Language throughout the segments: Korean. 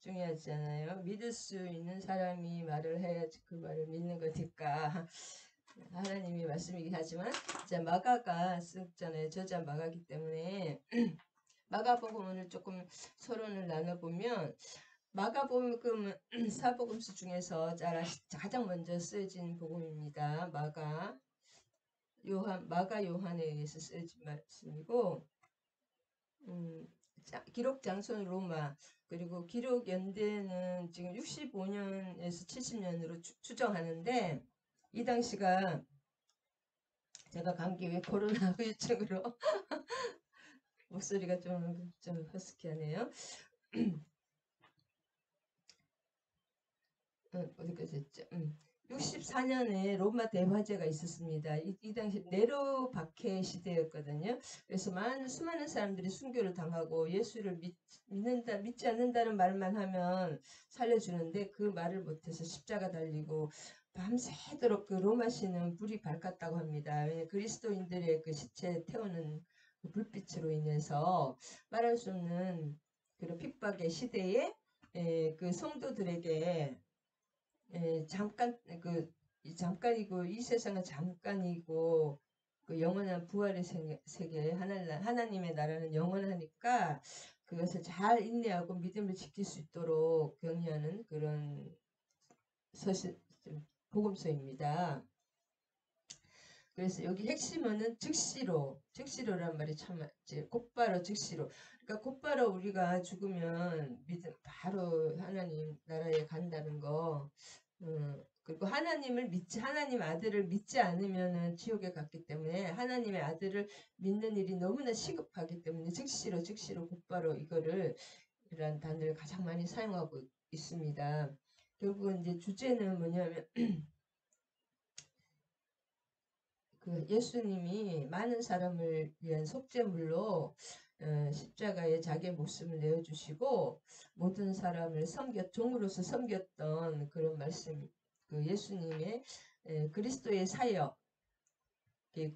중요하잖아요. 믿을 수 있는 사람이 말을 해야지 그 말을 믿는 거니까. 하나님이 말씀이긴 하지만 이제 마가가 쓰잖아요. 저자 마가기 때문에 마가복음을 조금 서론을 나눠보면 마가복음은 사복음서 중에서 가장 먼저 쓰여진 복음입니다. 마가 요한에 의해서 쓰여진 말씀이고 기록 장소는 로마, 그리고 기록 연대는 지금 65년에서 70년으로 추정하는데 이 당시가 제가 감기 왜 코로나 후유증으로 목소리가 좀 허스키하네요. 어디까지 했죠? 64년에 로마 대화제가 있었습니다. 이 당시 네로 박해 시대였거든요. 그래서 수많은 사람들이 순교를 당하고 예수를 믿지 않는다는 말만 하면 살려주는데 그 말을 못해서 십자가 달리고 밤새도록 그 로마시는 불이 밝았다고 합니다. 왜냐하면 그리스도인들의 그 시체 태우는 그 불빛으로 인해서 말할 수 없는 그런 핍박의 시대에 그 성도들에게 잠깐이고 이 세상은 잠깐이고 그 영원한 부활의 세계 하나님의 나라는 영원하니까 그것을 잘 인내하고 믿음을 지킬 수 있도록 격려하는 그런 복음서입니다. 그래서 여기 핵심은 즉시로란 말이 참 맞지. 곧바로 즉시로. 그러니까 곧바로 우리가 죽으면 바로 하나님 나라에 간다는 거. 그리고 하나님 아들을 믿지 않으면은 지옥에 갔기 때문에 하나님의 아들을 믿는 일이 너무나 시급하기 때문에 즉시로 곧바로 이런 단어를 가장 많이 사용하고 있습니다. 결국은 이제 주제는 뭐냐면 그 예수님이 많은 사람을 위한 속죄물로 십자가에 자기의 목숨을 내어주시고 모든 사람을 종으로서 섬겼던 그런 말씀, 그 예수님의 그리스도의 사역,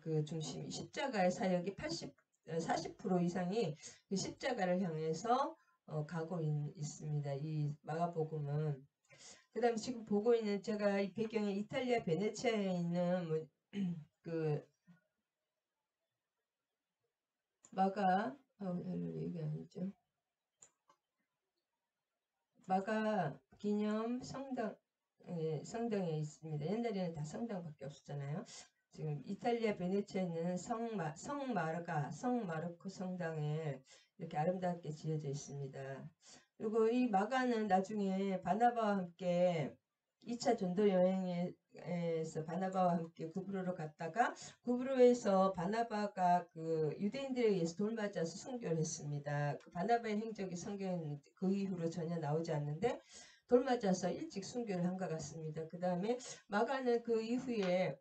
그 중심이 십자가의 사역이 40% 이상이 그 십자가를 향해서 가고 있습니다. 이 마가복음은. 그 다음에 지금 보고 있는 제가 이 배경에 이탈리아 베네치아에 있는 그 마가 얘기 아니죠. 마가 기념 성당에 있습니다. 옛날에는 다 성당밖에 없었잖아요. 지금 이탈리아 베네치아에 있는 성 마르코 성당에 이렇게 아름답게 지어져 있습니다. 그리고 이 마가는 나중에 바나바와 함께 2차 전도 여행에서 바나바와 함께 구브로로 갔다가 구브로에서 바나바가 그 유대인들에 의해서 돌맞아서 순교를 했습니다. 그 바나바의 행적이 성경에 그 이후로 전혀 나오지 않는데 돌맞아서 일찍 순교를 한 것 같습니다. 그 다음에 마가는 그 이후에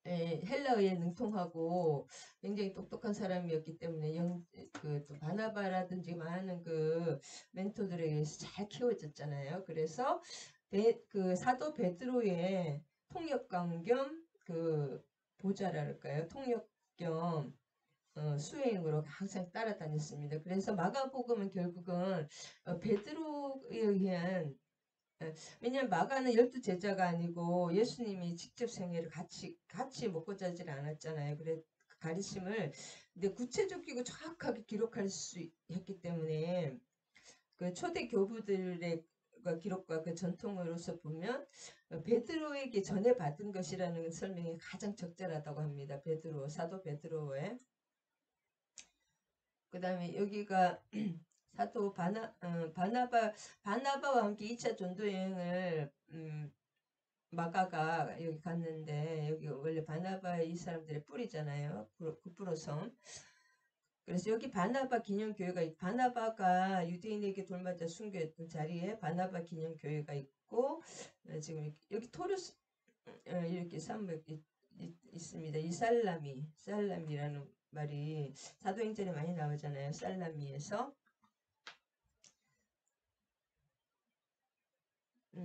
헬라어에 능통하고 굉장히 똑똑한 사람이었기 때문에 또 바나바라든지 많은 그 멘토들에 의해서 잘 키워졌잖아요. 그래서 그 사도 베드로의 통역관 겸 그 보좌랄까요? 통역 겸 수행으로 항상 따라다녔습니다. 그래서 마가복음은 결국은 베드로에 의한 왜냐면 마가는 12제자가 아니고 예수님이 직접 생애를 같이 먹고 자질 않았잖아요. 그래 그 가르침을 근데 구체적이고 정확하게 기록할 수 했기 때문에 그 초대 교부들의 기록과 그 전통으로서 보면 베드로에게 전해받은 것이라는 설명이 가장 적절하다고 합니다. 사도 베드로의. 그 다음에 여기가 사도 바나바와 함께 2차 전도 여행을 마가가 여기 갔는데 여기 원래 바나바 이 사람들의 뿌리잖아요. 구프로섬. 그래서 여기 바나바 기념교회가 바나바가 유대인에게 돌맞아 순교했던 자리에 바나바 기념교회가 있고 지금 여기 토르스 이렇게 산맥이 있습니다. 이 살라미라는 말이 사도행전에 많이 나오잖아요. 살라미에서.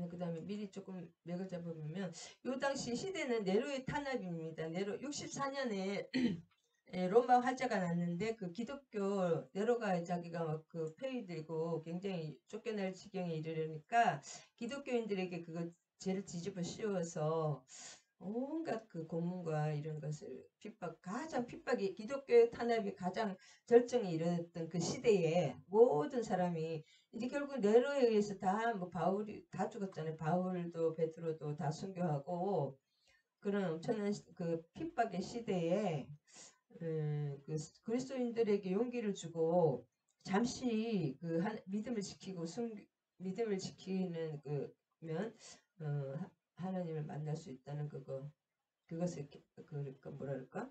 그 다음에 미리 조금 맥을 잡아보면 요 당시 시대는 네로의 탄압입니다. 네로 64년에 로마 화재가 났는데 그 기독교 네로가 자기가 막 그 폐위되고 굉장히 쫓겨날 지경에 이르려니까 기독교인들에게 그거 죄를 뒤집어 씌워서 온갖 그 고문과 이런 것을 가장 핍박이 기독교의 탄압이 가장 절정에 이르렀던 그 시대에 모든 사람이 이제 결국 네로에 의해서 다 뭐 바울이 다 죽었잖아요. 바울도 베드로도 다 순교하고 그런 엄청난 그 핍박의 시대에 그 그리스도인들에게 용기를 주고 잠시 그 믿음을 지키고 믿음을 지키는 그면 하나님을 만날 수 있다는 그것을 그러니까 뭐랄까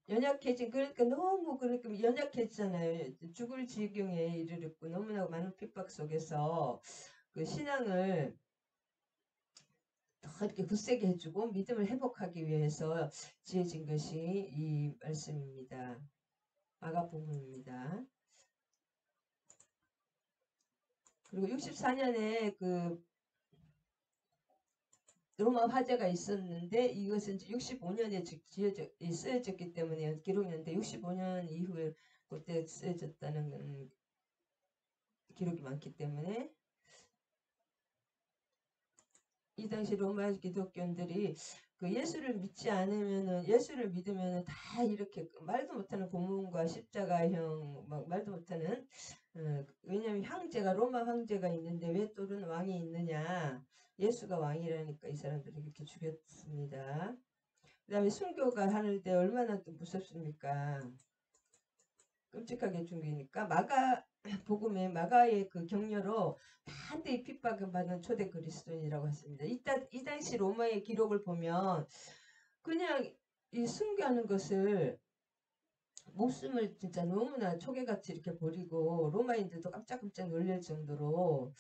연약해진 그러니까 너무 그러니까 연약해지잖아요. 죽을 지경에 이르렀고 너무나 많은 핍박 속에서 그 신앙을 더 이렇게 굳세게 해주고 믿음을 회복하기 위해서 지어진 것이 이 말씀입니다. 마가복음입니다. 그리고 64년에 그 로마 화재가 있었는데 이것은 65년에 쓰여졌기 때문에 기록이었는데 65년 이후에 그때 쓰여졌다는 기록이 많기 때문에 이 당시 로마 기독교인들이 그 예수를 믿지 않으면은 예수를 믿으면은 다 이렇게 말도 못하는 고문과 십자가형 막 말도 못하는 왜냐하면 황제가 로마 황제가 있는데 왜 또 다른 왕이 있느냐 예수가 왕이라니까 이 사람들이 이렇게 죽였습니다. 그 다음에 순교가 하늘 때 얼마나 또 무섭습니까? 끔찍하게 죽이니까 복음의 마가의 그 격려로 한때의 핍박을 받은 초대 그리스도인이라고 했습니다. 이 당시 로마의 기록을 보면 그냥 이 순교하는 것을 목숨을 진짜 너무나 초계같이 이렇게 버리고 로마인들도 깜짝깜짝 놀랄 정도로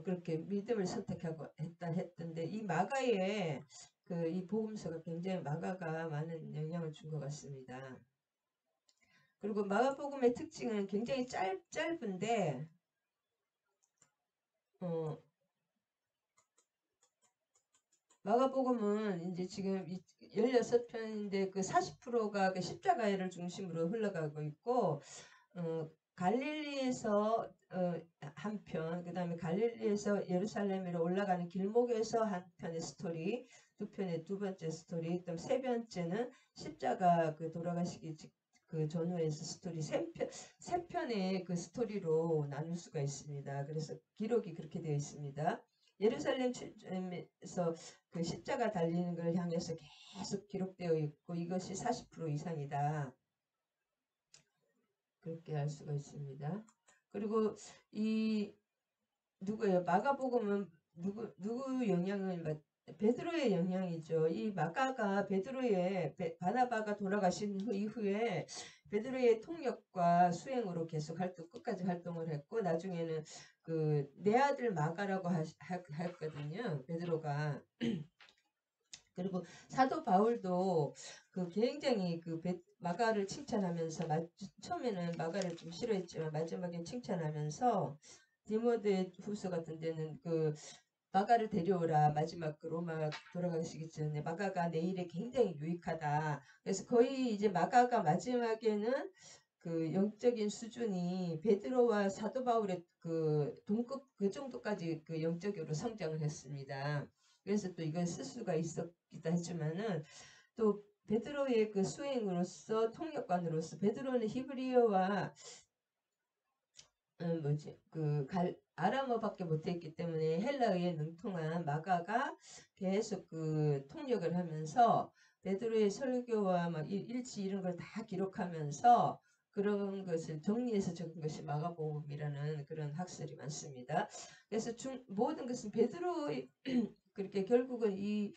그렇게 믿음을 선택하고 했던데 이 마가의 그 이 복음서가 굉장히 마가가 많은 영향을 준 것 같습니다. 그리고 마가복음의 특징은 굉장히 짧은데 마가복음은 이제 지금 16편인데 그 40%가 그 십자가를 중심으로 흘러가고 있고 갈릴리에서 한 편, 그 다음에 갈릴리에서 예루살렘으로 올라가는 길목에서 한 편의 스토리, 두 번째 스토리, 또 세 번째는 십자가 그 돌아가시기 그 전후에서 스토리 세 편의 그 스토리로 나눌 수가 있습니다. 그래서 기록이 그렇게 되어 있습니다. 예루살렘에서 그 십자가 달리는 걸 향해서 계속 기록되어 있고 이것이 40% 이상이다. 그렇게 알 수가 있습니다. 그리고 이 누구예요? 마가복음은 누구 영향을 베드로의 영향이죠. 이 마가가 바나바가 돌아가신 이후에 베드로의 통역과 수행으로 계속 끝까지 활동을 했고 나중에는 그 내 아들 마가라고 했거든요. 베드로가. 그리고 사도 바울도 그 굉장히 그 마가를 칭찬하면서 처음에는 마가를 좀 싫어했지만 마지막에 칭찬하면서 디모데 후서 같은 데는 그 마가를 데려오라 마지막 그 로마 돌아가시기 전에 마가가 내 일에 굉장히 유익하다. 그래서 거의 이제 마가가 마지막에는 그 영적인 수준이 베드로와 사도 바울의 그 동급 그 정도까지 그 영적으로 성장을 했습니다. 그래서 또 이걸 쓸 수가 있었기도 하지만은 또 베드로의 그 수행으로서 통역관으로서 베드로는 히브리어와 아람어밖에 못했기 때문에 헬라어에 능통한 마가가 계속 그 통역을 하면서 베드로의 설교와 막 일치 이런 걸 다 기록하면서 그런 것을 정리해서 적은 것이 마가복음이라는 그런 학설이 많습니다. 그래서 모든 것은 베드로의 그렇게 결국은 이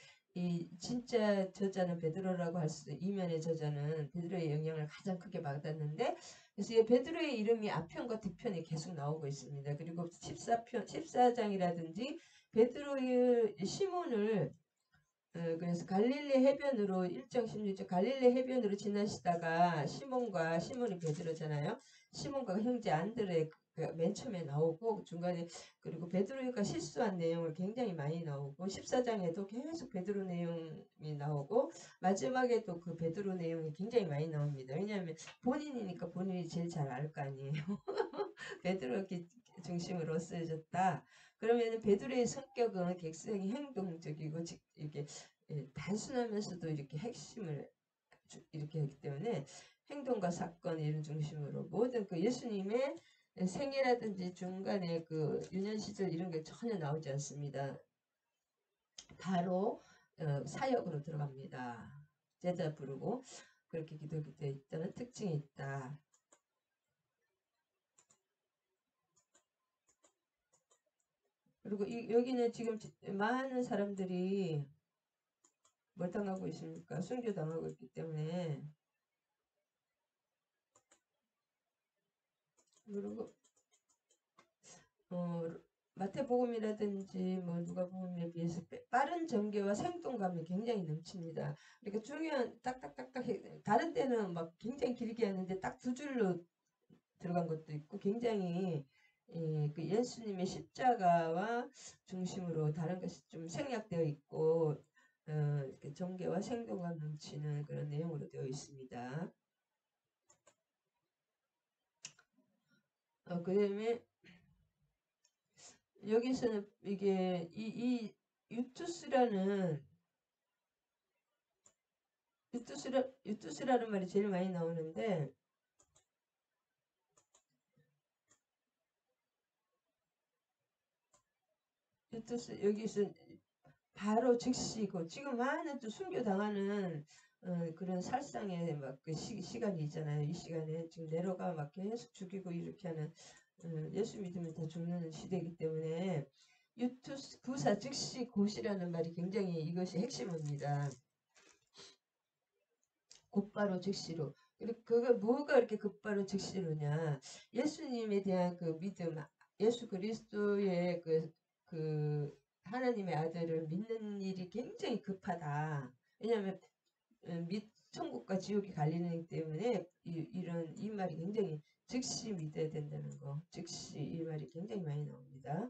진짜 저자는 베드로라고 할 수도 이면의 저자는 베드로의 영향을 가장 크게 받았는데 그래서 이 베드로의 이름이 앞편과 뒤편에 계속 나오고 있습니다. 그리고 14장이라든지 베드로의 시몬을 그래서 갈릴리 해변으로 1장 16절 갈릴리 해변으로 지나시다가 시몬이 베드로잖아요. 시몬과 형제 안드레가 맨 처음에 나오고 중간에 그리고 베드로가 실수한 내용을 굉장히 많이 나오고 14장에도 계속 베드로 내용이 나오고 마지막에도 그 베드로 내용이 굉장히 많이 나옵니다. 왜냐하면 본인이니까 본인이 제일 잘 알 거 아니에요. 베드로 중심으로 쓰여졌다. 그러면 베드로의 성격은 객성이 행동적이고 이렇게 단순하면서도 이렇게 핵심을 이렇게 하기 때문에 행동과 사건 이런 중심으로 모든 그 예수님의 생애라든지 중간에 그 유년 시절 이런 게 전혀 나오지 않습니다. 바로 사역으로 들어갑니다. 제자 부르고 그렇게 기독교 때 있다는 특징이 있다. 그리고 여기는 지금 많은 사람들이 뭘 당하고 있습니까? 순교 당하고 있기 때문에. 그리고 마태복음이라든지 뭐 누가복음에 비해서 빠른 전개와 생동감이 굉장히 넘칩니다. 그러니까 중요한 딱딱딱딱 다른 때는 막 굉장히 길게 하는데 딱 두 줄로 들어간 것도 있고 굉장히 그 예수님의 십자가와 중심으로 다른 것이 좀 생략되어 있고 전개와 생동감 넘치는 그런 내용으로 되어 있습니다. 그 다음에 여기서는 이게 이 유투스라는 유투스라는 말이 제일 많이 나오는데 유투스 여기서 바로 즉시고 지금 많은 또 순교 당하는 그런 살상의 막 그 시간이 있잖아요. 이 시간에 지금 네로가 막 계속 죽이고 이렇게 하는 예수 믿으면 다 죽는 시대이기 때문에 유투스 부사 즉시 곧이라는 말이 굉장히 이것이 핵심입니다. 곧바로 즉시로. 그리고 그거 뭐가 이렇게 곧바로 즉시로냐? 예수님에 대한 그 믿음, 예수 그리스도의 그 하나님의 아들을 믿는 일이 굉장히 급하다. 왜냐하면 천국과 지옥이 갈리기 때문에 이런 이 말이 굉장히 즉시 믿어야 된다는 거. 즉시 이 말이 굉장히 많이 나옵니다.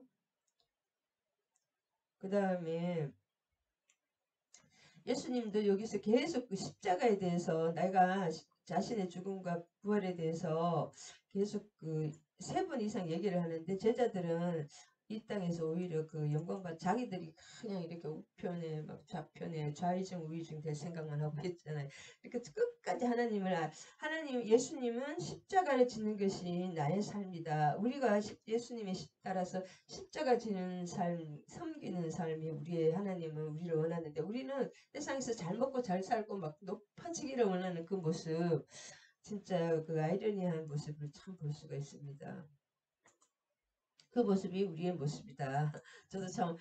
그 다음에 예수님도 여기서 계속 그 십자가에 대해서 내가 자신의 죽음과 부활에 대해서 계속 그 3번 이상 얘기를 하는데 제자들은 이 땅에서 오히려 그 영광과 자기들이 그냥 이렇게 우편에 막 좌편에 좌의정 우의정 될 생각만 하고 있잖아요. 이렇게 끝까지 하나님 예수님은 십자가를 지는 것이 나의 삶이다. 우리가 예수님의 따라서 십자가 지는 삶, 섬기는 삶이 우리의 하나님은 우리를 원하는데 우리는 세상에서 잘 먹고 잘 살고 막 높아지기를 원하는 그 모습 진짜 그 아이러니한 모습을 참 볼 수가 있습니다. 그 모습이 우리의 모습이다. 저도 참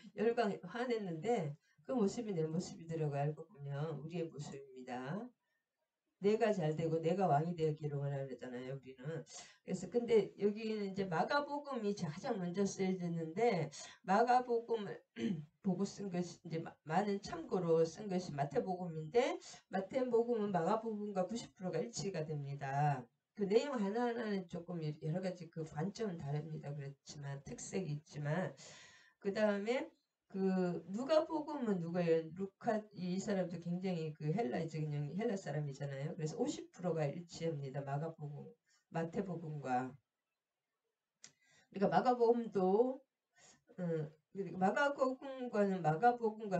화냈는데 그 모습이 내 모습이더라고 알고 보면 우리의 모습입니다. 내가 잘 되고 내가 왕이 되기를 원하잖아요 우리는. 그래서 근데 여기는 이제 마가복음이 가장 먼저 쓰여졌는데 마가복음을 보고 쓴 것이 이제 많은 참고로 쓴 것이 마태복음인데 마태복음은 마가복음과 90%가 일치가 됩니다. 그 내용 하나하나는 조금 여러 가지 그 관점은 다릅니다. 그렇지만 특색이 있지만 그 다음에 그 누가복음은 누가예요? 루카 이 사람도 굉장히 그 헬라적인 헬라 사람이잖아요. 그래서 50%가 일치합니다. 마태복음과 그러니까 마가복음도 마가복음과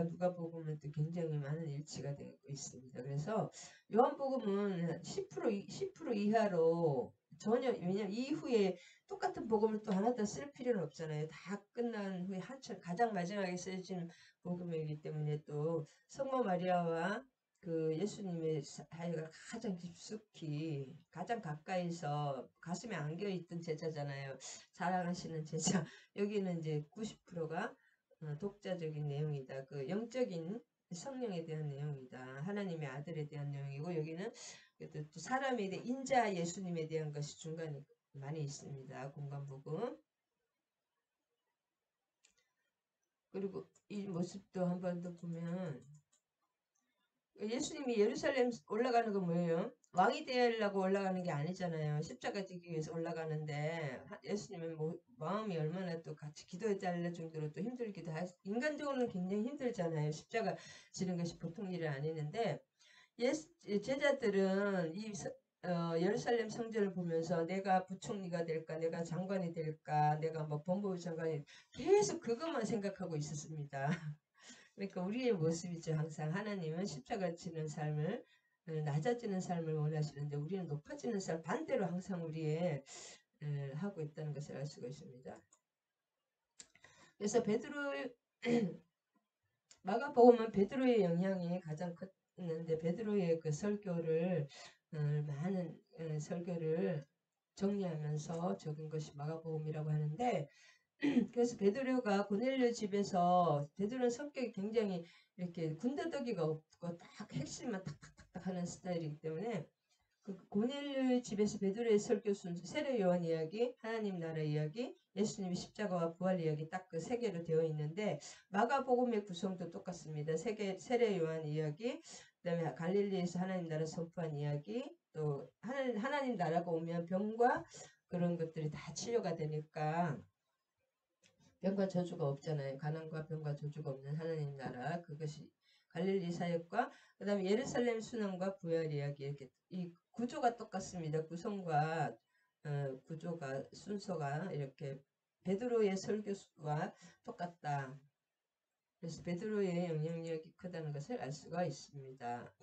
누가복음은 또 굉장히 많은 일치가 되고 있습니다. 그래서 요한복음은 10% 이하로 전혀 왜냐면 이후에 똑같은 복음을 또 하나 더 쓸 필요는 없잖아요. 다 끝난 후에 한참 가장 마지막에 쓰여진 복음이기 때문에 또 성모 마리아와 그 예수님의 사이가 가장 깊숙이 가장 가까이서 가슴에 안겨있던 제자잖아요. 사랑하시는 제자. 여기는 이제 90%가 독자적인 내용이다. 그 영적인 성령에 대한 내용이다. 하나님의 아들에 대한 내용이고 여기는 또 사람에 대한 인자 예수님에 대한 것이 중간에 많이 있습니다. 공간복음. 그리고 이 모습도 한 번 더 보면 예수님이 예루살렘 올라가는 건 뭐예요? 왕이 되려고 올라가는 게 아니잖아요. 십자가 지기 위해서 올라가는데 예수님은 뭐 마음이 얼마나 또 같이 기도해 달랄 정도로 또 힘들기도 인간적으로는 굉장히 힘들잖아요. 십자가 지는 것이 보통 일이 아니는데 제자들은 예루살렘 성전을 보면서 내가 부총리가 될까, 내가 장관이 될까, 내가 뭐 법무부 장관이 계속 그것만 생각하고 있었습니다. 그러니까 우리의 모습이죠. 항상 하나님은 십자가 지는 삶을 낮아지는 삶을 원하시는데 우리는 높아지는 삶 반대로 항상 우리의 하고 있다는 것을 알 수가 있습니다. 그래서 베드로 마가복음은 베드로의 영향이 가장 컸는데 베드로의 그 설교를 많은 설교를 정리하면서 적은 것이 마가복음이라고 하는데 그래서 베드로가 고넬료 집에서 베드로는 성격이 굉장히 이렇게 군더더기가 없고 딱 핵심만 탁탁탁탁 하는 스타일이기 때문에 그 고넬료 집에서 베드로의 설교 순서 세례 요한 이야기, 하나님 나라 이야기, 예수님의 십자가와 부활 이야기 딱 그 세 개로 되어 있는데 마가복음의 구성도 똑같습니다. 세례 요한 이야기, 그다음에 갈릴리에서 하나님 나라 선포한 이야기, 또 하나님 나라가 오면 병과 그런 것들이 다 치료가 되니까 병과 저주가 없잖아요. 가난과 병과 저주가 없는 하나님 나라 그것이 갈릴리 사역과 그 다음에 예루살렘 순환과 부활 이야기 이렇게 이 구조가 똑같습니다. 구성과 구조가 순서가 이렇게 베드로의 설교와 똑같다. 그래서 베드로의 영향력이 크다는 것을 알 수가 있습니다.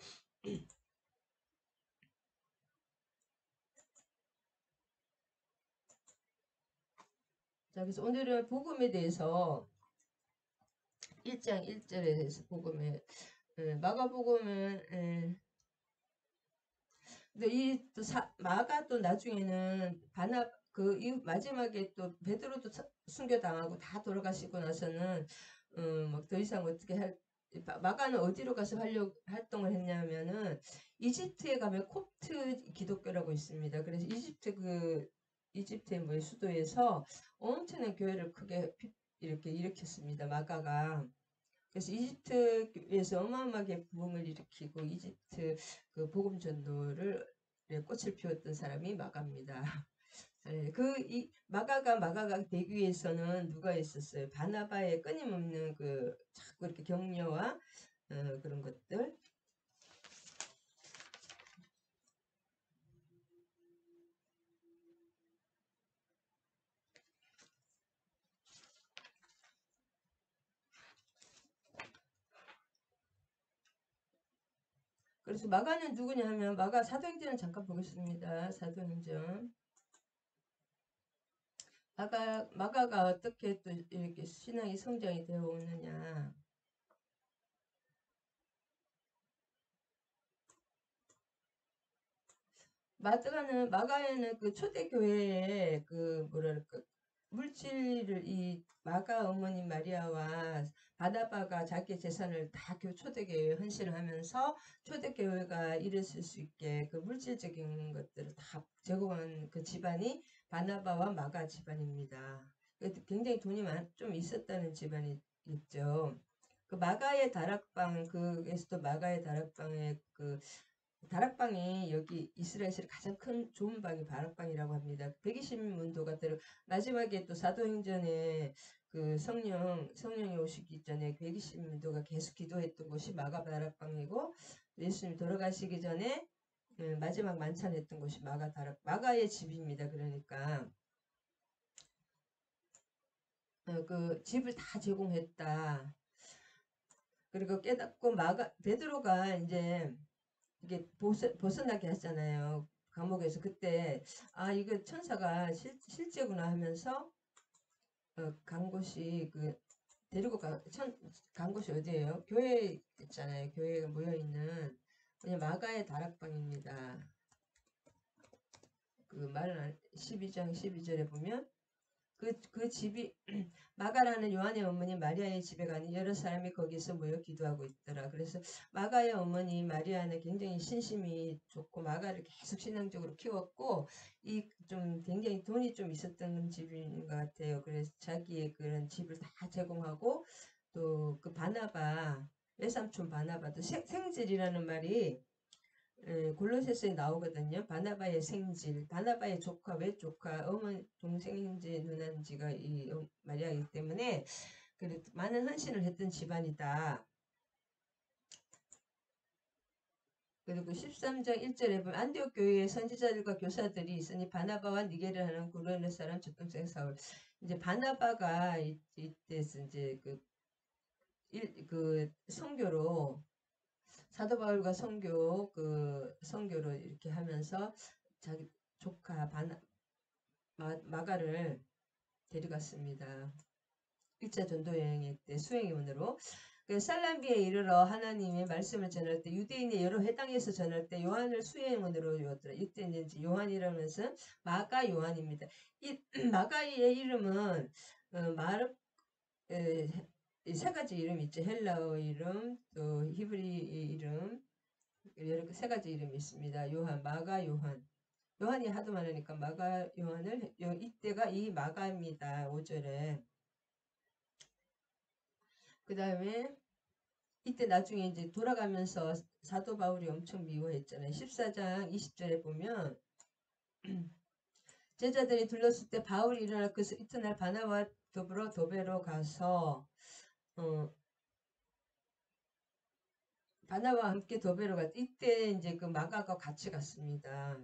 자, 그래서 오늘은 복음에 대해서 1장 1절에 대해서 복음에 마가복음은 근데 이또 마가 또 나중에는 이 마지막에 또 베드로도 순교 당하고 다 돌아가시고 나서는 막 더 이상 어떻게 마가는 어디로 가서 활동을 했냐면은 이집트에 가면 콥트 기독교라고 있습니다. 그래서 이집트의 뭐 수도에서 엄청난 교회를 크게 이렇게 일으켰습니다. 마가가. 그래서 이집트에서 어마어마하게 부흥을 일으키고 이집트 그 복음 전도를 꽃을 피웠던 사람이 마가입니다. 이 마가가 되기 위해서는 누가 있었어요? 바나바의 끊임없는 그 자꾸 이렇게 격려와 그런 것들. 그래서 마가는 누구냐 하면 마가 사도행전을 잠깐 보겠습니다. 사도행전. 마가가 어떻게 또 이렇게 신앙이 성장이 되어 오느냐. 마가에는 그 초대교회에 그 뭐랄까 물질을 이 마가 어머니 마리아와 바나바가 자기 재산을 다 초대교회에 헌신을 하면서 초대교회가 일었을 수 있게 그 물질적인 것들을 다 제공한 그 집안이 바나바와 마가 집안입니다. 굉장히 돈이 좀 있었다는 집안이 있죠. 그 마가의 다락방 그에서도 마가의 다락방에 그 다락방이 여기 이스라엘에서 가장 큰 좋은 방이 다락방이라고 합니다. 120문도가 들어 마지막에 또 사도행전에 그 성령이 오시기 전에 120문도가 계속 기도했던 곳이 마가 다락방이고 예수님 돌아가시기 전에 마지막 만찬했던 곳이 마가의 집입니다. 그러니까 그 집을 다 제공했다. 그리고 깨닫고 베드로가 이제 이게 벗어나게 하잖아요. 감옥에서 그때 이거 천사가 실제구나 하면서 간 곳이 간 곳이 어디예요? 교회 있잖아요. 교회가 모여있는 그냥 마가의 다락방입니다. 그 말은 12장 12절에 보면 그 집이 마가라는 요한의 어머니 마리아의 집에 가니 여러 사람이 거기서 모여 기도하고 있더라. 그래서 마가의 어머니 마리아는 굉장히 신심이 좋고 마가를 계속 신앙적으로 키웠고 이 좀 굉장히 돈이 좀 있었던 집인 것 같아요. 그래서 자기의 그런 집을 다 제공하고 또 그 바나바 외삼촌 바나바도 생질이라는 말이 골로새서에 나오거든요. 바나바의 생질, 바나바의 조카, 외조카, 어머니, 동생인지 누나인지가 이 마리아이기 때문에 많은 헌신을 했던 집안이다. 그리고 13장 1절에 보면 안디옥 교회에 선지자들과 교사들이 있으니 바나바와 니게를 하는 구레네 사람 적동생 사울. 이제 바나바가 이때 이제 그 선교로 사도 바울과 선교로 이렇게 하면서 자기 조카 마가를 데려갔습니다. 1차 전도 여행의 때 수행원으로. 살람비에 이르러 하나님의 말씀을 전할 때 유대인의 여러 회당에서 전할 때 요한을 수행원으로 요더라. 이때는 이제 요한이라는 것은 마가 요한입니다. 이 마가의 이름은 마르 세 가지 이름 있죠. 헬라어 이름, 또 히브리 이름, 여러 세 가지 이름이 있습니다. 요한, 마가 요한. 요한이 하도 많으니까 마가 요한을 이때가 이 마가입니다. 5절에. 그 다음에 이때 나중에 이제 돌아가면서 사도 바울이 엄청 미워했잖아요. 14장 20절에 보면 제자들이 둘렀을 때 바울이 일어나 그래서 이튿날 바나바와 더불어 도베로 가서 바나바와 함께 도베로 갔. 이때 이제 그 마가가 같이 갔습니다.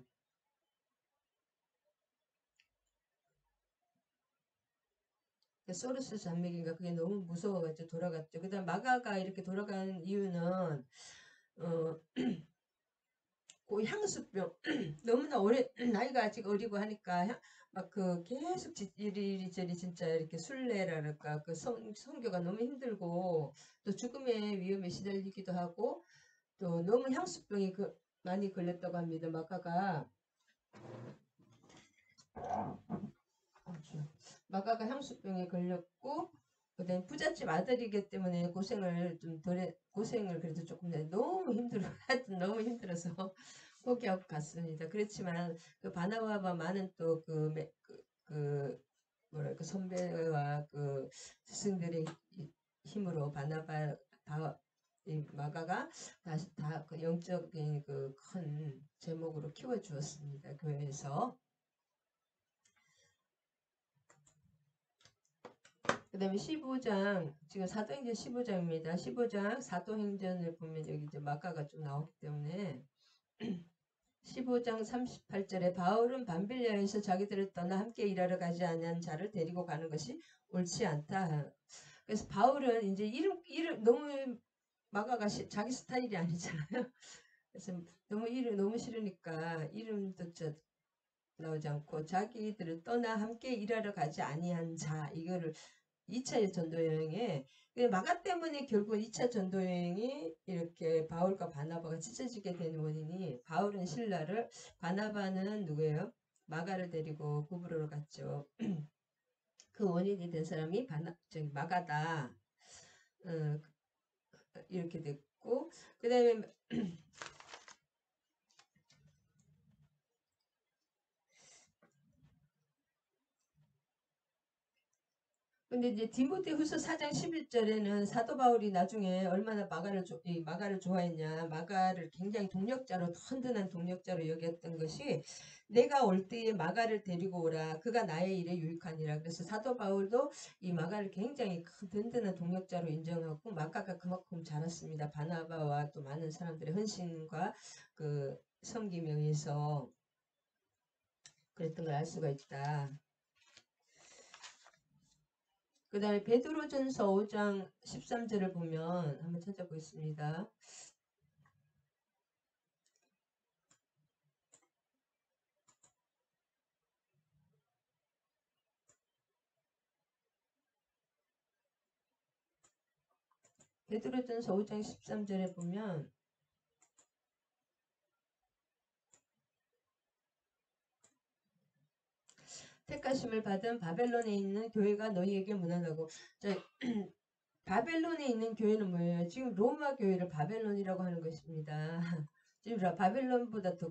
소르스 산맥인가 그게 너무 무서워가지고 돌아갔죠. 그 다음 마가가 이렇게 돌아간 이유는 그 향수병 너무나 오래 나이가 아직 어리고 하니까 막 그 계속 이리저리 진짜 이렇게 순례랄까 그 성교가 너무 힘들고 또 죽음의 위험에 시달리기도 하고 또 너무 향수병이 많이 걸렸다고 합니다. 마가가 향수병에 걸렸고 그다음 부잣집 아들이기 때문에 고생을 그래도 조금 너무 힘들어 하여튼 너무 힘들어서 포기하고 갔습니다. 그렇지만 그 바나바와 많은 또 뭐랄까 선배와 그 스승들의 힘으로 이 마가가 다시 다 그 영적인 그 큰 제목으로 키워 주었습니다. 교회에서. 그 다음에 15장, 지금 사도행전 15장입니다. 15장 사도행전을 보면 여기 이제 마가가 좀 나오기 때문에 15장 38절에 바울은 밤빌리아에서 자기들을 떠나 함께 일하러 가지 않은 자를 데리고 가는 것이 옳지 않다. 그래서 바울은 이제 이름 너무 마가가 자기 스타일이 아니잖아요. 그래서 너무 싫으니까 이름도 나오지 않고 자기들을 떠나 함께 일하러 가지 아니한 자 이거를 2차 전도여행에 마가 때문에 결국 2차 전도여행이 이렇게 바울과 바나바가 찢어지게 된 원인이 바울은 신라를 바나바는 누구예요? 마가를 데리고 구브로로 갔죠. 그 원인이 된 사람이 마가다. 이렇게 됐고 그 다음에 근데 이제 디모데후서 4장 11절에는 사도 바울이 나중에 얼마나 마가를 좋아했냐, 마가를 굉장히 동력자로 든든한 동력자로 여겼던 것이 내가 올 때에 마가를 데리고 오라, 그가 나의 일에 유익하니라. 그래서 사도 바울도 이 마가를 굉장히 큰 든든한 동력자로 인정하고 마가가 그만큼 자랐습니다. 바나바와 또 많은 사람들의 헌신과 그 섬김에 의해서 그랬던 걸 알 수가 있다. 그 다음에 베드로전서 5장 13절을 보면 한번 찾아보겠습니다. 베드로전서 5장 13절에 보면 택하심을 받은 바벨론에 있는 교회가 너희에게 문안하고. 자, 바벨론에 있는 교회는 뭐예요? 지금 로마 교회를 바벨론이라고 하는 것입니다. 지금 바벨론보다 더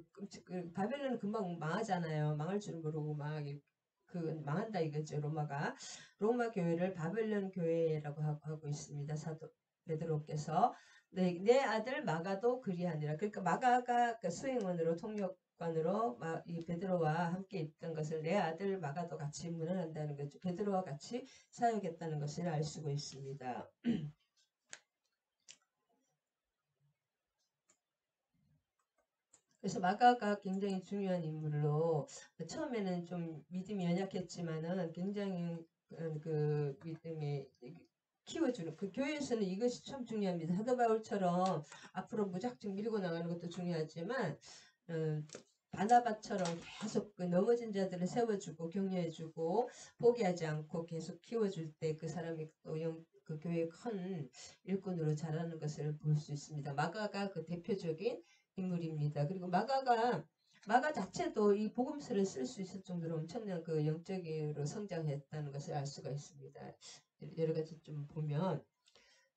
바벨론은 금방 망하잖아요. 망할 줄 모르고 망한다 이거죠. 로마 교회를 바벨론 교회라고 하고 있습니다. 베드로께서 내 아들 마가도 그리하니라. 그러니까 마가가 그 수행원으로 통역관으로 이 베드로와 함께 있던 것을 내 아들 마가도 같이 문안한다는 거죠. 베드로와 같이 사역했다는 것을 알 수가 있습니다. 그래서 마가가 굉장히 중요한 인물로 처음에는 좀 믿음이 연약했지만은 굉장히 그 믿음이 키워주는 그 교회에서는 이것이 참 중요합니다. 사도 바울처럼 앞으로 무작정 밀고 나가는 것도 중요하지만 바나바처럼 계속 그 넘어진 자들을 세워주고 격려해주고 포기하지 않고 계속 키워줄 때 그 사람이 또 그 교회의 큰 일꾼으로 자라는 것을 볼 수 있습니다. 마가가 그 대표적인 인물입니다. 그리고 마가 자체도 이 복음서를 쓸 수 있을 정도로 엄청난 그 영적으로 성장했다는 것을 알 수가 있습니다. 여러 가지 좀 보면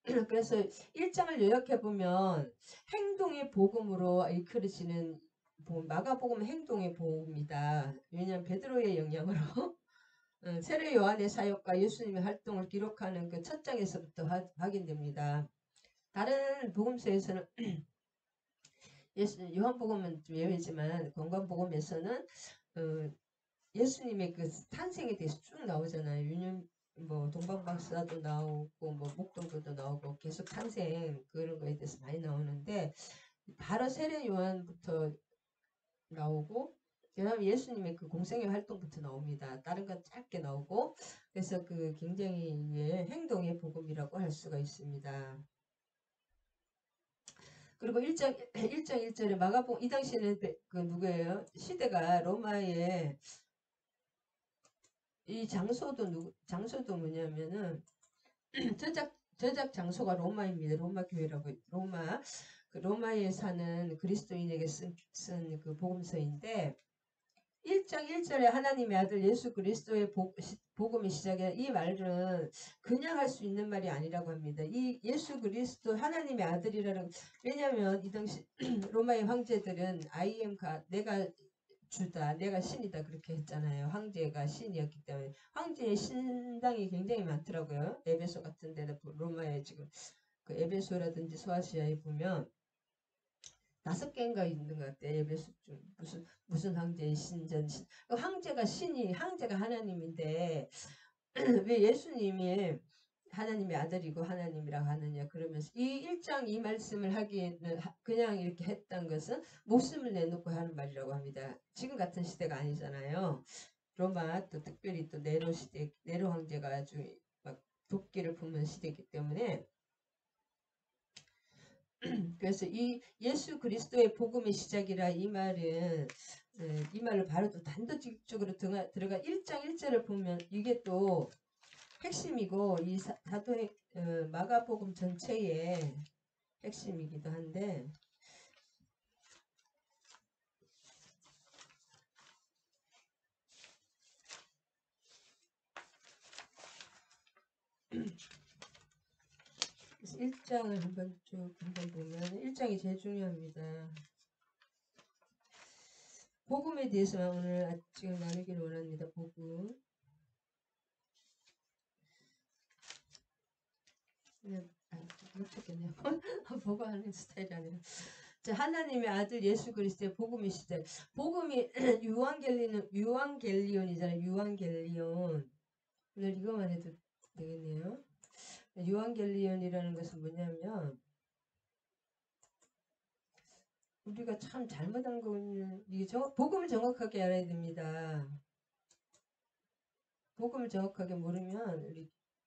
그래서 1장을 요약해 보면 행동의 복음으로 이끌어지는 마가복음은 행동의 복음이다. 왜냐하면 베드로의 영향으로 세례 요한의 사역과 예수님의 활동을 기록하는 그 첫 장에서부터 확인됩니다. 다른 복음서에서는 요한복음은 좀 예외지만 건강복음에서는 예수님의 그 탄생에 대해서 쭉 나오잖아요. 뭐 동방박사도 나오고 뭐 목동도도 나오고 계속 탄생 그런 거에 대해서 많이 나오는데 바로 세례 요한부터 나오고 그다음에 예수님의 그 공생의 활동부터 나옵니다. 다른 건 짧게 나오고 그래서 그 굉장히 행동의 복음이라고 할 수가 있습니다. 그리고 1장 1절에 마가복음 이 당시에는 그 누구예요? 시대가 로마의 이 장소도 뭐냐면은 저작 장소가 로마입니다. 로마 교회라고 로마에 사는 그리스도인에게 쓴 그 복음서인데 1장 1절에 하나님의 아들 예수 그리스도의 복음이 시작해 이 말은 그냥 할 수 있는 말이 아니라고 합니다. 이 예수 그리스도 하나님의 아들이라는 왜냐하면 이 당시 로마의 황제들은 I am God 내가 주다 내가 신이다 그렇게 했잖아요. 황제가 신이었기 때문에 황제의 신당이 굉장히 많더라고요. 에베소 같은 데는 로마에 지금 그 에베소라든지 소아시아에 보면 5개인가 있는 것 같아요. 에베소 중 무슨 황제의 신전 황제가 황제가 하나님인데 왜 예수님이 하나님의 아들이고 하나님이라고 하느냐 그러면서 이 1장 이 말씀을 하기에는 그냥 이렇게 했던 것은 목숨을 내놓고 하는 말이라고 합니다. 지금 같은 시대가 아니잖아요. 로마 또 특별히 또 네로 황제가 아주 막 도끼를 품은 시대이기 때문에 그래서 이 예수 그리스도의 복음의 시작이라 이 말은 이 말을 바로 또 단도직입적으로 들어가 1장 1절을 보면 이게 또 핵심이고 이 사도의 마가복음 전체의 핵심이기도 한데 그래서 1장을 한번 보면 1장이 제일 중요합니다. 복음에 대해서만 오늘 지금 나누기를 원합니다. 복음. 못 찾겠네요. 보고 하는 스타일이 아니라. 자, 하나님의 아들 예수 그리스도의 복음의 시작. 복음이 유앙겔리온이잖아요. 유앙겔리온. 오늘 이거만 해도 되겠네요. 유앙겔리온이라는 것은 뭐냐면 우리가 참 잘못한 거는 이게 복음을 정확하게 알아야 됩니다. 복음을 정확하게 모르면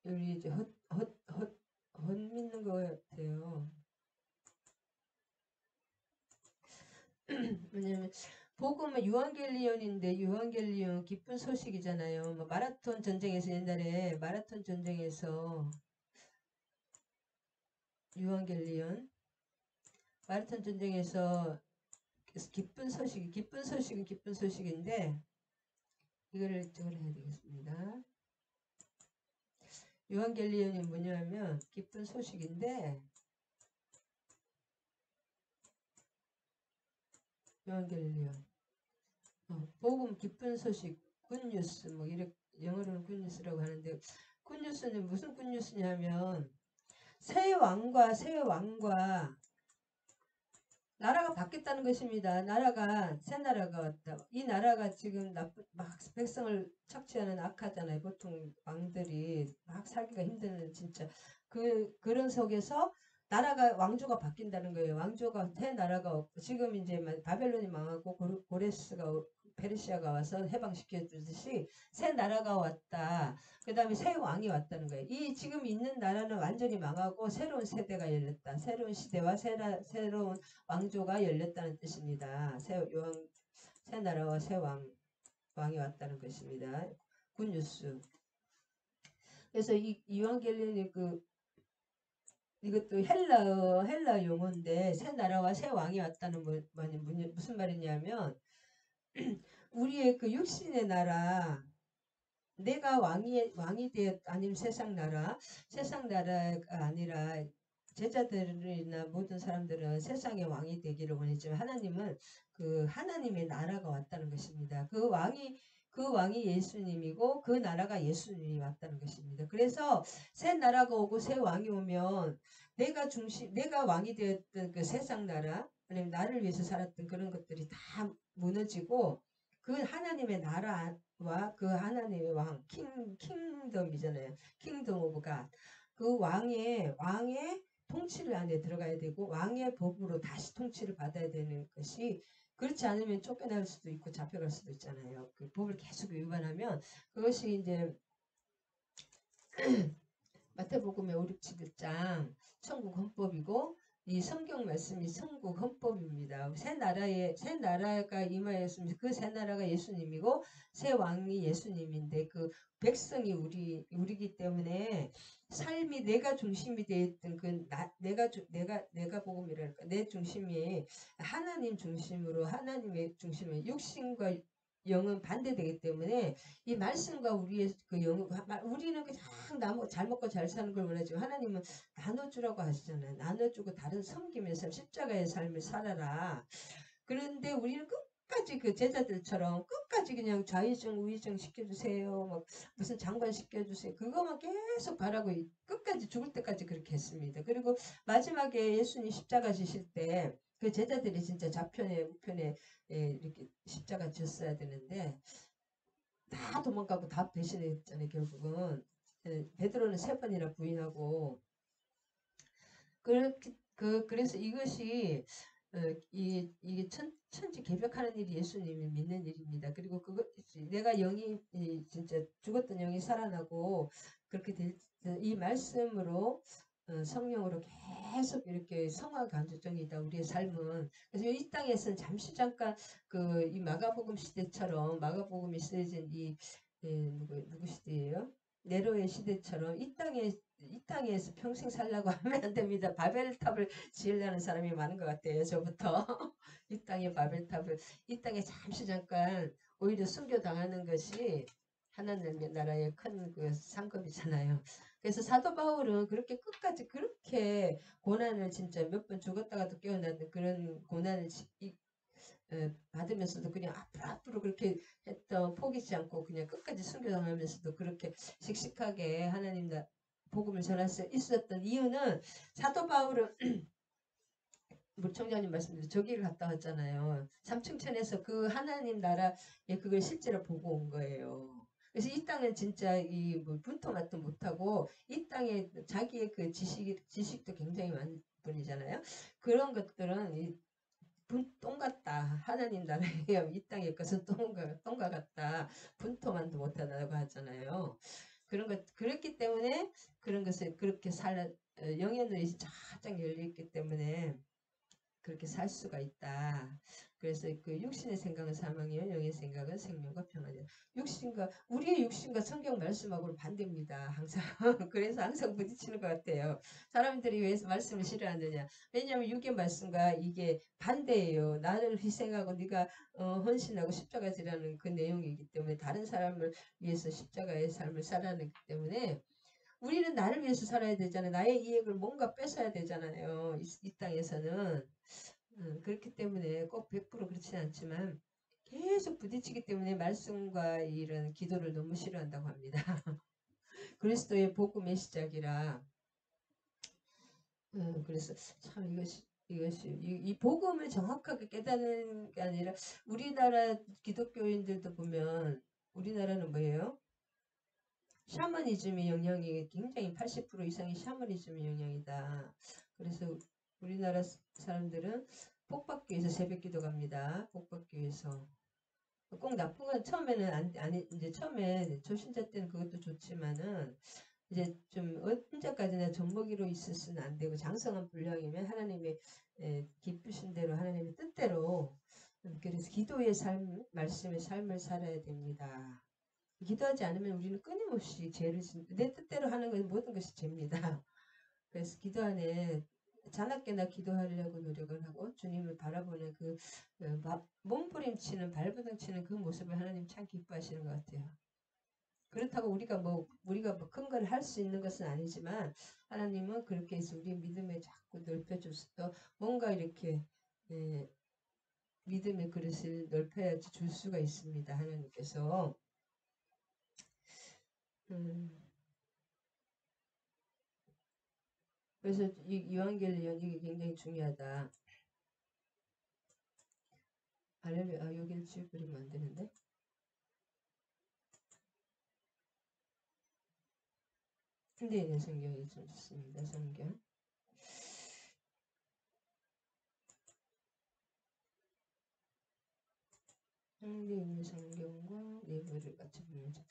우리 이제 헛 믿는 것 같아요. 왜냐면 복음은 유앙겔리온인데 유앙겔리온 기쁜 소식이잖아요. 뭐 마라톤 전쟁에서 옛날에 마라톤 전쟁에서 유앙겔리온 마라톤 전쟁에서 기쁜 소식은 기쁜 소식인데 이거를 해야 되겠습니다. 유앙겔리온이 뭐냐면 기쁜 소식인데 유앙겔리온 복음 기쁜 소식 굿뉴스 이렇게 영어로는 굿뉴스라고 하는데 굿뉴스는 무슨 굿뉴스냐면 새 왕과 나라가 바뀌었다는 것입니다. 새 나라가 왔다. 이 나라가 지금 막 백성을 착취하는 악하잖아요. 보통 왕들이 막 살기가 힘든 진짜 그런 속에서 왕조가 바뀐다는 거예요. 새 나라가 없고 지금 이제 바벨론이 망하고 페르시아가 와서 해방시켜 주듯이 새 나라가 왔다. 그 다음에 새 왕이 왔다는 거예요. 이 지금 있는 나라는 완전히 망하고 새로운 세대가 열렸다. 새로운 시대와 새로운 왕조가 열렸다는 뜻입니다. 새 나라와 왕이 왔다는 것입니다. 굿뉴스. 그래서 이 이완겔리온이 이것도 헬라 용어인데 새 나라와 새 왕이 왔다는 무슨 말이냐면 우리의 그 육신의 나라 내가 왕이 되었 아니면 세상 나라가 아니라 제자들이나 모든 사람들은 세상의 왕이 되기를 원했지만 하나님은 그 하나님의 나라가 왔다는 것입니다. 그 왕이 예수님이고 그 나라가 예수님이 왔다는 것입니다. 그래서 새 나라가 오고 새 왕이 오면 내가 왕이 되었던 그 세상 나라 아니면 나를 위해서 살았던 그런 것들이 다 무너지고 그 하나님의 나라와 그 하나님의 왕 킹덤이잖아요. 킹덤 오브 갓. 그 왕의 통치를 안에 들어가야 되고 왕의 법으로 다시 통치를 받아야 되는 것이 그렇지 않으면 쫓겨날 수도 있고 잡혀갈 수도 있잖아요. 그 법을 계속 위반하면 그것이 이제 마태복음의 5, 6, 7장 천국 헌법이고 이 성경 말씀이 천국 헌법입니다. 새 나라가 임하였으면 그 새 나라가 예수님이고 새 왕이 예수님인데 그 백성이 우리기 때문에 삶이 내가 중심이 되었던 내가 복음이랄까 내 중심이 하나님 중심으로 하나님의 중심에 육신과 영은 반대되기 때문에 이 말씀과 우리의 그 우리는 그냥 잘 먹고 잘 사는 걸 원하지만 하나님은 나눠주라고 하시잖아요. 나눠주고 다른 섬기면서 십자가의 삶을 살아라. 그런데 우리는 끝까지 그 제자들처럼 끝까지 그냥 좌의정 우의정 시켜주세요. 막 무슨 장관 시켜주세요. 그거만 계속 바라고 끝까지 죽을 때까지 그렇게 했습니다. 그리고 마지막에 예수님 십자가 지실 때 그 제자들이 진짜 좌편에 우편에 이렇게 십자가 졌어야 되는데 다 도망가고 다 배신했잖아요. 결국은 베드로는 3번이나 부인하고 그래서 이것이 이게 천지 개벽하는 일이 예수님이 믿는 일입니다. 그리고 내가 영이 진짜 죽었던 영이 살아나고 그렇게 이 말씀으로 성령으로 계속 이렇게 성화 간주정이다 우리의 삶은. 그래서 이 땅에서는 잠깐 이 마가복음 시대처럼 마가복음이 쓰여진 누구 시대예요? 네로의 시대처럼 이 땅에서 평생 살려고 하면 안 됩니다. 바벨탑을 지으려는 사람이 많은 것 같아요. 저부터 이 땅에 이 땅에 잠깐 오히려 순교당하는 것이 하나님의 나라의 큰 그 상급이잖아요. 그래서 사도 바울은 끝까지 그렇게 고난을 진짜 몇 번 죽었다가도 깨어나는 그런 고난을 받으면서도 그냥 앞으로 그렇게 포기치 않고 그냥 끝까지 순교당하면서도 그렇게 씩씩하게 하나님 복음을 전할 수 있었던 이유는 사도 바울은 물총장님 말씀대로 저기를 갔다 왔잖아요. 삼층천에서 그 하나님 나라에 그걸 실제로 보고 온 거예요. 그래서 이 땅은 진짜 분통 맛도 못하고 이 땅에 자기의 그 지식도 굉장히 많은 분이잖아요. 그런 것들은 똥 같다. 하나님 나라에 이 땅의 것은 똥과 같다. 분통만도 못하다고 하잖아요. 그렇기 때문에 그런 것을 그렇게 영의 눈이 쫙쫙 열려있기 때문에 그렇게 살 수가 있다. 그래서 그 육신의 생각은 사망이요 영의 생각은 생명과 평안이다. 우리의 육신과 성경 말씀하고는 반대입니다. 항상 그래서 항상 부딪히는 것 같아요. 사람들이 왜 말씀을 싫어하느냐? 왜냐하면 육의 말씀과 이게 반대예요. 나를 희생하고 네가 헌신하고 십자가 지라는 그 내용이기 때문에 다른 사람을 위해서 십자가의 삶을 살아내기 때문에 우리는 나를 위해서 살아야 되잖아요. 나의 이익을 뭔가 뺏어야 되잖아요. 이 땅에서는. 그렇기 때문에 꼭 100% 그렇지는 않지만 계속 부딪히기 때문에 말씀과 이런 기도를 너무 싫어한다고 합니다. 그리스도의 복음의 시작이라 그래서 참 이것이 이 복음을 정확하게 깨닫는 게 아니라 우리나라 기독교인들도 보면 우리나라는 뭐예요? 샤머니즘의 영향이 굉장히 80% 이상이 샤머니즘의 영향이다. 그래서 우리나라 사람들은 복 받기 위해서 새벽기도 갑니다. 복 받기 위해서. 꼭 나쁜 건 처음에는 아니 이제 처음에 초신자 때는 그것도 좋지만은 이제 좀 언제까지나 젖먹이로 있을 안 되고 장성한 분량이면 하나님의 기쁘신 대로 하나님의 뜻대로 그래서 기도의 삶, 말씀의 삶을 살아야 됩니다. 기도하지 않으면 우리는 끊임없이 죄를 내 뜻대로 하는 건 모든 것이 죄입니다. 그래서 기도 안에 자나깨나 기도하려고 노력을 하고 주님을 바라보는 그 몸부림치는 발버둥치는 그 모습을 하나님 참 기뻐하시는 것 같아요. 그렇다고 우리가 뭐 큰 걸 할 수 있는 것은 아니지만 하나님은 그렇게 해서 우리 믿음을 자꾸 넓혀줘서 뭔가 이렇게 믿음의 그릇을 넓혀야지 줄 수가 있습니다. 하나님께서 그래서 이 요한계시록 이게 굉장히 중요하다. 할렐루야. 여기를 지우버리면 안 되는데. 현대에 있는 성경이 좀 좋습니다. 성경. 현대에 있는 성경과 내부를 같이 보면서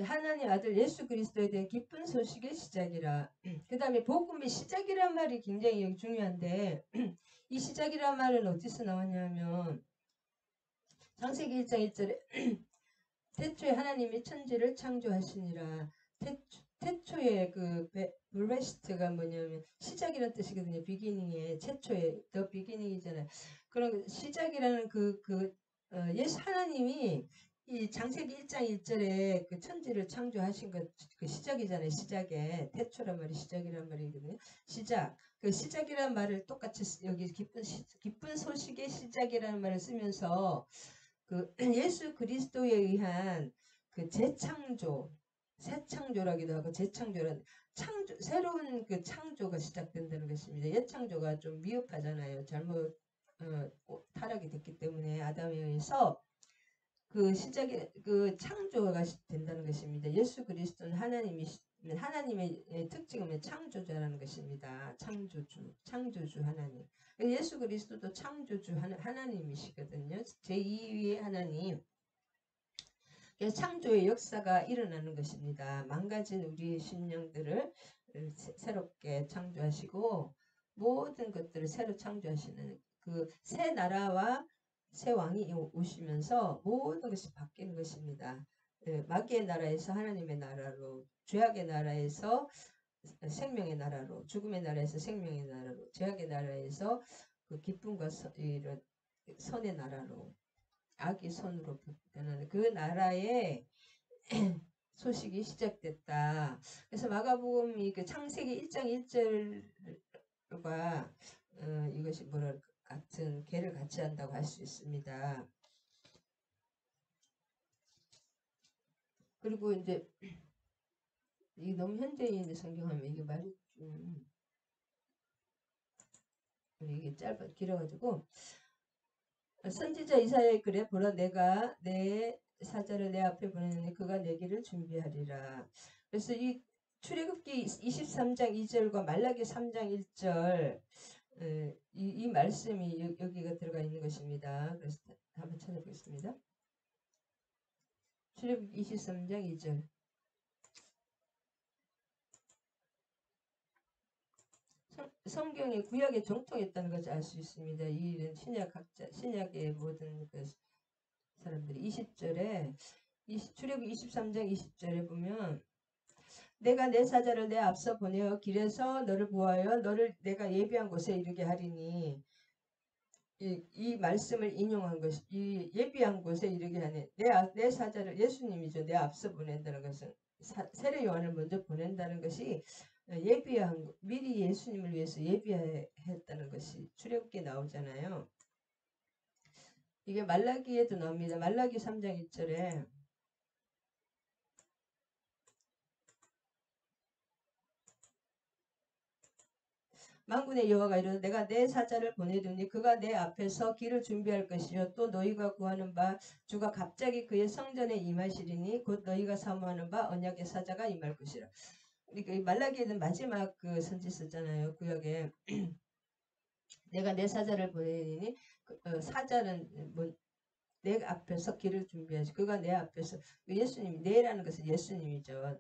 하나님 아들 예수 그리스도에 대한 기쁜 소식의 시작이라. 그 다음에 복음의 시작이란 말이 굉장히 여기 중요한데 이 시작이란 말은 어디서 나왔냐면 창세기 1장 1절에 태초에 하나님이 천지를 창조하시니라. 태초에 그 브레스트가 뭐냐면 시작이라는 뜻이거든요. 비기닝에 최초에 더 비기닝이잖아요. 그런 시작이라는 예수 하나님이 이 창세기 1장 1절에 그 천지를 창조하신 것 그 시작이잖아요. 시작에 태초란 말이 시작이란 말이거든요. 시작. 그 시작이란 말을 똑같이 여기 기쁜 소식의 시작이라는 말을 쓰면서 그 예수 그리스도에 의한 그 재창조, 새 창조라기도 하고 재창조라는 창조, 새로운 그 창조가 시작된다는 것입니다. 옛 창조가 좀 미흡하잖아요. 잘못 타락이 됐기 때문에 아담에 의해서 그 시작의 그 창조가 된다는 것입니다. 예수 그리스도는 하나님의 특징은 창조자라는 것입니다. 창조주 하나님. 예수 그리스도도 창조주 하나님이시거든요. 제2위의 하나님. 창조의 역사가 일어나는 것입니다. 망가진 우리의 심령들을 새롭게 창조하시고 모든 것들을 새로 창조하시는 그 새 나라와 새 왕이 오시면서 모든 것이 바뀌는 것입니다. 마귀의 나라에서 하나님의 나라로, 죄악의 나라에서 생명의 나라로, 죽음의 나라에서 생명의 나라로, 죄악의 나라에서 그 기쁨과 이런 선의 나라로, 악의 손으로 변하는 그 나라의 소식이 시작됐다. 그래서 마가복음이 그 창세기 1장 1절과 이것이 뭐랄까 같은 개를 같이 한다고 할 수 있습니다. 그리고 이제 이 너무 현대인 성경하면 이게 말이 좀 이게 길어가지고 선지자 이사야의 글에 보라 내가 내 사자를 내 앞에 보내느니 그가 내 길을 준비하리라. 그래서 이 출애굽기 23장 2절과 말라기 3장 1절 이 말씀이 여기가 들어가 있는 것입니다. 그래서 한번 찾아보겠습니다. 출애굽기 23장 2절 성경의 구약에 정통했다는 것을 알 수 있습니다. 이 일은 신약의 모든 그 사람들이 20절에 출애굽기 23장 20절에 보면 내가 내 사자를 내 앞서 보내어 길에서 너를 보하여 너를 내가 예비한 곳에 이르게 하리니 이 말씀을 인용한 것이 이 예비한 곳에 이르게 하니 내 사자를 예수님이죠. 내 앞서 보낸다는 것은 세례 요한을 먼저 보낸다는 것이 예비한 미리 예수님을 위해서 예비했다는 것이 출애굽기에 나오잖아요. 이게 말라기에도 나옵니다. 말라기 3장 1절에 만군의 여호와가 이르되 내가 내 사자를 보내두니 그가 내 앞에서 길을 준비할 것이요 또 너희가 구하는 바 주가 갑자기 그의 성전에 임하시리니 곧 너희가 사모하는 바 언약의 사자가 임할 것이라. 그러니까 말라기에는 마지막 그 선지 썼잖아요. 구약에 내가 내 사자를 보내니 사자는 뭐 내 앞에서 길을 준비하시. 그가 내 앞에서 예수님 내라는 것은 예수님이죠.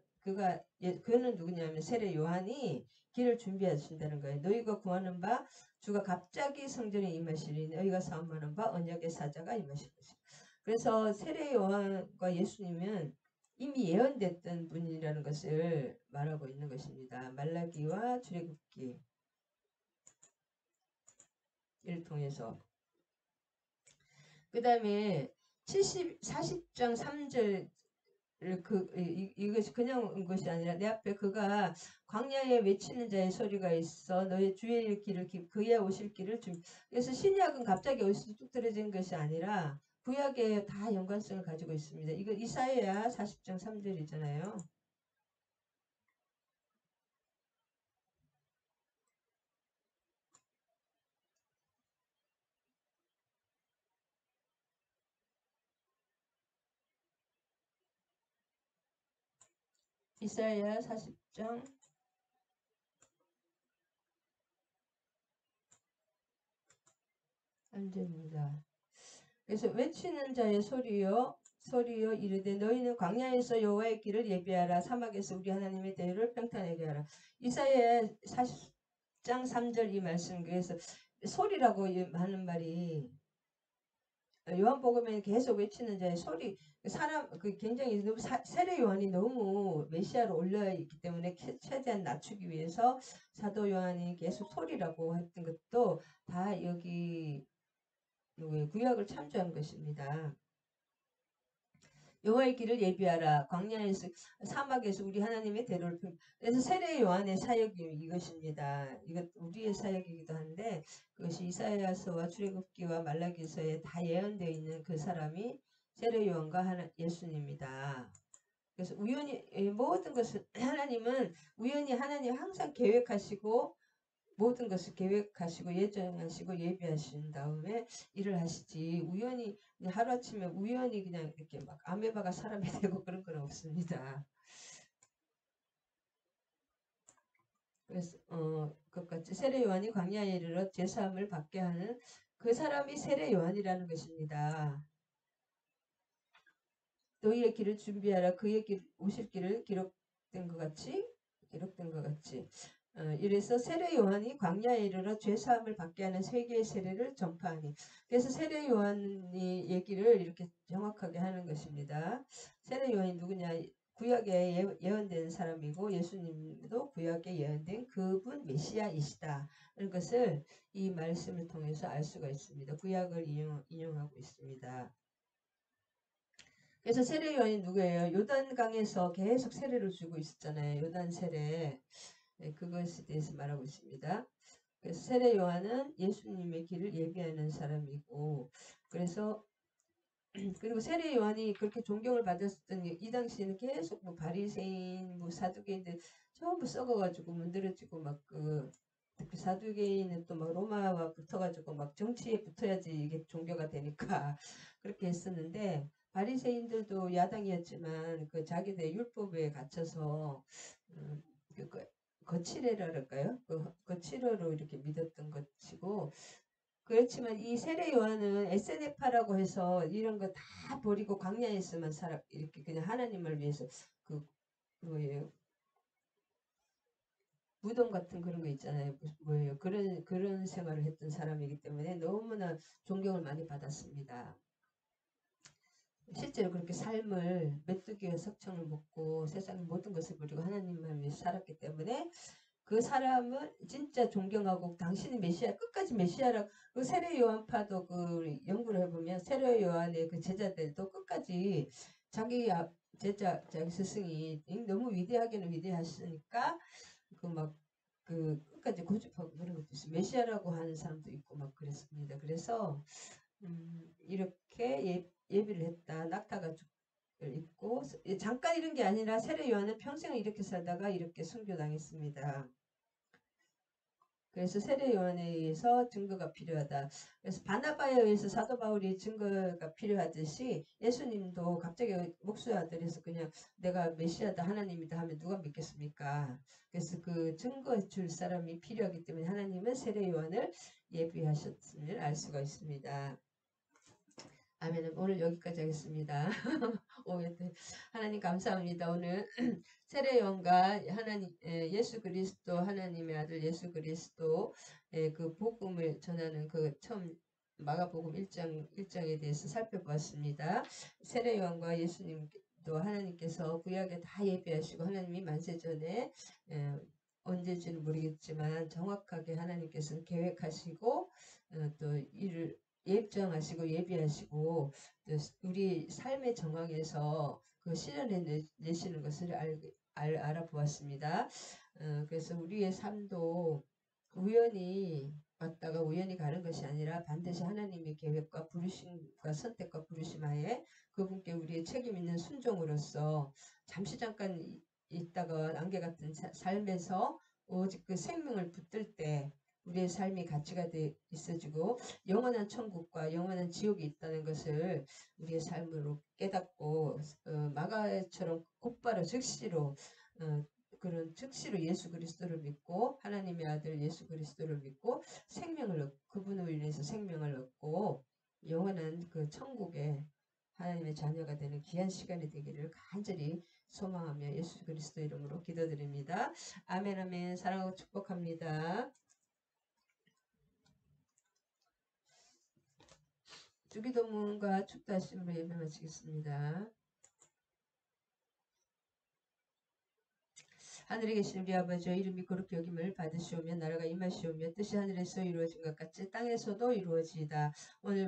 그는 누구냐면 세례 요한이 길을 준비하신다는 거예요. 너희가 구하는 바 주가 갑자기 성전에 임하시리니 너희가 사모하는 바 언약의 사자가 임하실 것이다. 그래서 세례 요한과 예수님은 이미 예언됐던 분이라는 것을 말하고 있는 것입니다. 말라기와 출애굽기를 통해서. 그 다음에 40장 3절 이것이 그냥 온 것이 아니라 내 앞에 그가 광야에 외치는 자의 소리가 있어 너의 주의 길을 그의 오실 길을 준. 그래서 신약은 갑자기 어디서 뚝 떨어진 것이 아니라 구약에 다 연관성을 가지고 있습니다. 이거 이사야 40장 3절이잖아요. 이사야 40장 3절입니다. 그래서 외치는 자의 소리요 이르되 너희는 광야에서 여호와의 길을 예비하라 사막에서 우리 하나님의 대를 평탄하게 하라. 이사야 40장 3절 이 말씀. 그래서 소리라고 하는 말이 요한복음에 계속 외치는 자의 소리. 사람 굉장히 세례 요한이 너무 메시아로 올려 있기 때문에 최대한 낮추기 위해서 사도 요한이 계속 소리라고 했던 것도 다 여기 구약을 참조한 것입니다. 여호와의 길을 예비하라. 광야에서 사막에서 우리 하나님의 대로를 그래서 세례 요한의 사역이 이것입니다. 이것 우리의 사역이기도 한데 그것이 이사야서와 출애굽기와 말라기서에 다 예언되어 있는 그 사람이 세례 요한과 예수님이다. 그래서 우연히 모든 것을 하나님은 우연히 하나님 항상 계획하시고 모든 것을 계획하시고 예정하시고 예비하신 다음에 일을 하시지 우연히 하루아침에 우연히 그냥 이렇게 막 아메바가 사람이 되고 그런 건 없습니다. 그래서 그것같이 세례 요한이 광야에 이르러 제사함을 받게 하는 그 사람이 세례 요한이라는 것입니다. 너희의 길을 준비하라. 그의 오실 길을 기록된 것 같이 이래서 세례 요한이 광야에 이르러 죄사함을 받게 하는 세계의 세례를 전파하니. 그래서 세례 요한이 얘기를 이렇게 정확하게 하는 것입니다. 세례 요한이 누구냐? 구약에 예언된 사람이고 예수님도 구약에 예언된 그분 메시아이시다. 이런 것을 이 말씀을 통해서 알 수가 있습니다. 구약을 인용하고 있습니다. 그래서 세례 요한이 누구예요? 요단강에서 계속 세례를 주고 있었잖아요. 요단 세례. 네, 그것에 대해서 말하고 있습니다. 그래서 세례 요한은 예수님의 길을 예비하는 사람이고 그래서 그리고 세례 요한이 그렇게 존경을 받았던 이 당시에는 계속 뭐 바리새인 뭐 사두개인들 전부 썩어가지고 문드러지고 막 특히 사두개인은 또 막 로마와 붙어가지고 막 정치에 붙어야지 이게 종교가 되니까 그렇게 했었는데 바리새인들도 야당이었지만 그 자기들 율법에 갇혀서 그 거칠애라 그럴까요? 거칠어로 이렇게 믿었던 것이고 그렇지만 이 세례 요한은 에세네파라고 해서 이런 거 다 버리고 광야에서만 살아 이렇게 그냥 하나님을 위해서 뭐예요? 무덤 같은 그런 거 있잖아요. 뭐예요? 그런 생활을 했던 사람이기 때문에 너무나 존경을 많이 받았습니다. 실제로 그렇게 삶을 메뚜기와 석청을 먹고 세상의 모든 것을 버리고 하나님만 위해서 살았기 때문에 그 사람은 진짜 존경하고 당신이 메시아 끝까지 메시아라고 그 세례 요한파도 그 연구를 해보면 세례 요한의 그 제자들도 끝까지 자기 자기 스승이 너무 위대하게는 위대하시니까 그 끝까지 고집하고 그런 것도 있어요. 메시아라고 하는 사람도 있고 막 그랬습니다. 그래서 이렇게 예비를 했다. 낙타가 있고 잠깐 이런 게 아니라 세례 요한은 평생을 이렇게 살다가 이렇게 순교당했습니다. 그래서 세례 요한에 의해서 증거가 필요하다. 그래서 바나바에 의해서 사도 바울이 증거가 필요하듯이 예수님도 갑자기 목수의 아들에서 그냥 내가 메시아다 하나님이다 하면 누가 믿겠습니까? 그래서 그 증거 줄 사람이 필요하기 때문에 하나님은 세례 요한을 예비하셨음을 알 수가 있습니다. 아멘. 오늘 여기까지 하겠습니다. 하나님 감사합니다. 오늘 세례요한과 하나님 예수 그리스도 하나님의 아들 예수 그리스도의 그 복음을 전하는 그 처음 마가복음 1장에 대해서 살펴보았습니다. 세례요한과 예수님도 하나님께서 구약에 다 예비하시고 하나님이 만세전에 언제지는 모르겠지만 정확하게 하나님께서 계획하시고 또 이를 예정하시고 예비하시고 우리 삶의 정황에서 그 실현해 내시는 것을 알아보았습니다. 그래서 우리의 삶도 우연히 왔다가 우연히 가는 것이 아니라 반드시 하나님의 계획과 부르심과 선택과 부르심하에 그분께 우리의 책임 있는 순종으로서 잠시 잠깐 있다가 안개 같은 삶에서 오직 그 생명을 붙들 때 우리의 삶이 가치가 있어지고 영원한 천국과 영원한 지옥이 있다는 것을 우리의 삶으로 깨닫고 마가처럼 곧바로 즉시로 그런 즉시로 예수 그리스도를 믿고 하나님의 아들 예수 그리스도를 믿고 생명을 얻고 그분으로 인해서 생명을 얻고 영원한 그 천국에 하나님의 자녀가 되는 귀한 시간이 되기를 간절히 소망하며 예수 그리스도 이름으로 기도드립니다. 아멘 아멘. 사랑하고 축복합니다. 주기도문과 축도하심으로 예배 마치겠습니다. 하늘에 계신 우리 아버지여 이름이 거룩히 여김을 받으시오며 나라가 임하시오며 뜻이 하늘에서 이루어진 것 같이 땅에서도 이루어지이다. 오늘